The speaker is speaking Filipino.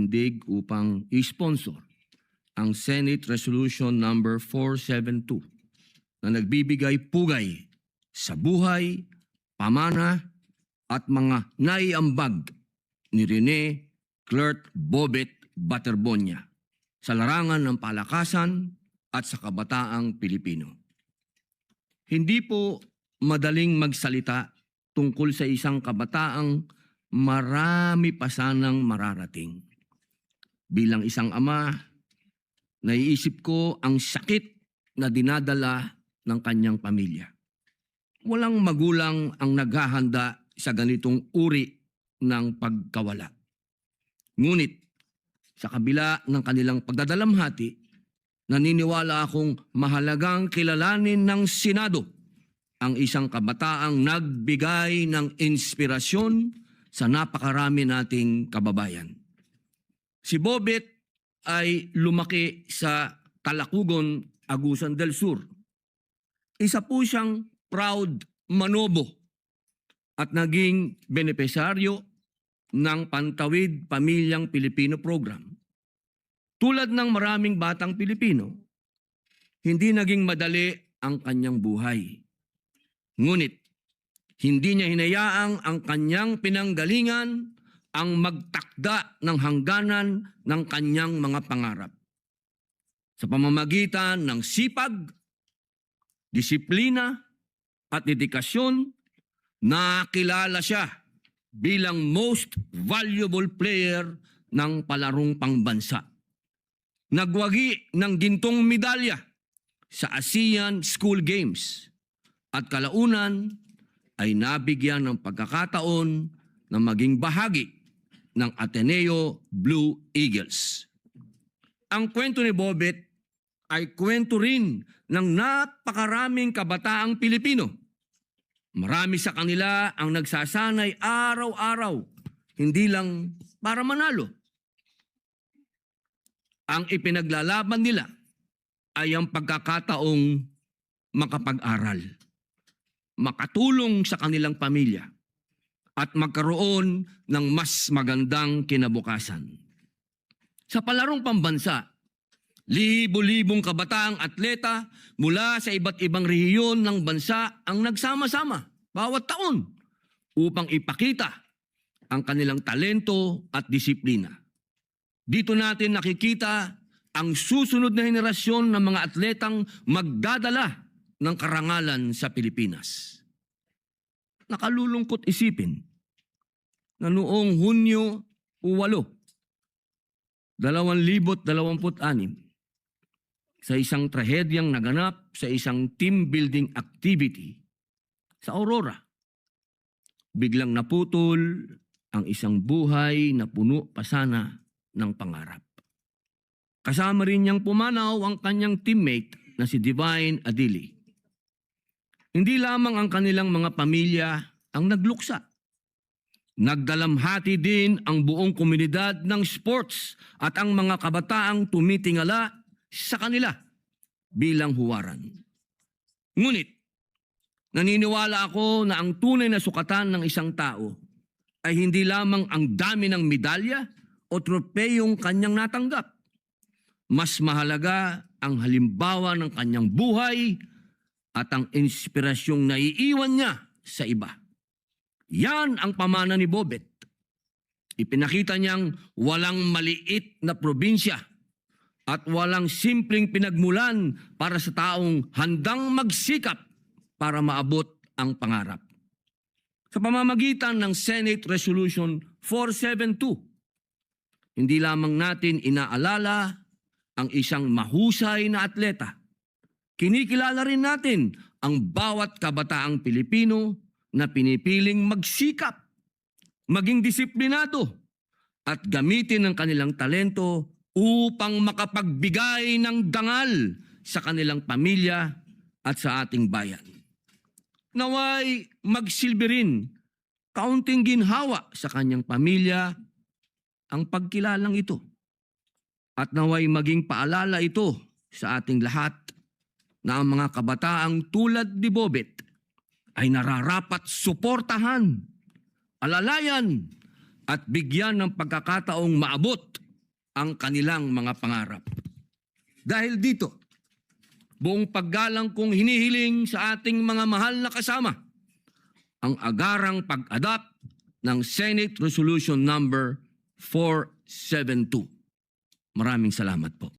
tumindig upang i-sponsor ang Senate Resolution number 472 na nagbibigay pugay sa buhay, pamana at mga naiambag ni Rene Clerk Bobet Baterbonia sa larangan ng palakasan at sa kabataang Pilipino. Hindi po madaling magsalita tungkol sa isang kabataang marami pa sanang mararating. Bilang isang ama, naiisip ko ang sakit na dinadala ng kanyang pamilya. Walang magulang ang naghahanda sa ganitong uri ng pagkawala. Ngunit, sa kabila ng kanilang pagdadalamhati, naniniwala akong mahalagang kilalanin ng Senado ang isang kabataang nagbigay ng inspirasyon sa napakarami nating kababayan. Si Bobet ay lumaki sa Talakugon, Agusan del Sur. Isa po siyang proud manobo at naging benepisaryo ng Pantawid Pamilyang Pilipino Program. Tulad ng maraming batang Pilipino, hindi naging madali ang kanyang buhay. Ngunit, hindi niya hinayaang ang kanyang pinanggalingan ang magtakda ng hangganan ng kanyang mga pangarap. Sa pamamagitan ng sipag, disiplina at dedikasyon, nakilala siya bilang most valuable player ng palarong pangbansa. Nagwagi ng gintong medalya sa ASEAN School Games at kalaunan ay nabigyan ng pagkakataon na maging bahagi ng Ateneo Blue Eagles. Ang kwento ni Bobet ay kwento rin ng napakaraming kabataang Pilipino. Marami sa kanila ang nagsasanay araw-araw, hindi lang para manalo. Ang ipinaglalaban nila ay ang pagkakataong makapag-aral, makatulong sa kanilang pamilya, at magkaroon ng mas magandang kinabukasan. Sa palarong pambansa, libo-libong kabataang atleta mula sa iba't ibang rehiyon ng bansa ang nagsama-sama bawat taon upang ipakita ang kanilang talento at disiplina. Dito natin nakikita ang susunod na henerasyon ng mga atletang magdadala ng karangalan sa Pilipinas. Nakalulungkot isipin na noong Hunyo 8, 2026, sa isang trahedyang naganap sa isang team building activity sa Aurora, biglang naputol ang isang buhay na puno pa sana ng pangarap. Kasama rin niyang pumanaw ang kanyang teammate na si Divine Adili. Hindi lamang ang kanilang mga pamilya ang nagluksa. Nagdalamhati din ang buong komunidad ng sports at ang mga kabataang tumitingala sa kanila bilang huwaran. Ngunit, naniniwala ako na ang tunay na sukatan ng isang tao ay hindi lamang ang dami ng medalya o tropeyong kanyang natanggap. Mas mahalaga ang halimbawa ng kanyang buhay at ang inspirasyong naiiwan niya sa iba. Yan ang pamana ni Bobet. Ipinakita niyang walang maliit na probinsya at walang simpleng pinagmulan para sa taong handang magsikap para maabot ang pangarap. Sa pamamagitan ng Senate Resolution 472, hindi lamang natin inaalala ang isang mahusay na atleta. Kinikilala rin natin ang bawat kabataang Pilipino na pinipiling magsikap, maging disiplinado, at gamitin ang kanilang talento upang makapagbigay ng dangal sa kanilang pamilya at sa ating bayan. Naway magsilbi rin kaunting ginhawa sa kanyang pamilya ang pagkilalang ito. At naway maging paalala ito sa ating lahat na ang mga kabataang tulad ni Bobet ay nararapat suportahan, alalayan at bigyan ng pagkakataong maabot ang kanilang mga pangarap. Dahil dito, buong paggalang kong hinihiling sa ating mga mahal na kasama ang agarang pag-adapt ng Senate Resolution Number 472. Maraming salamat po.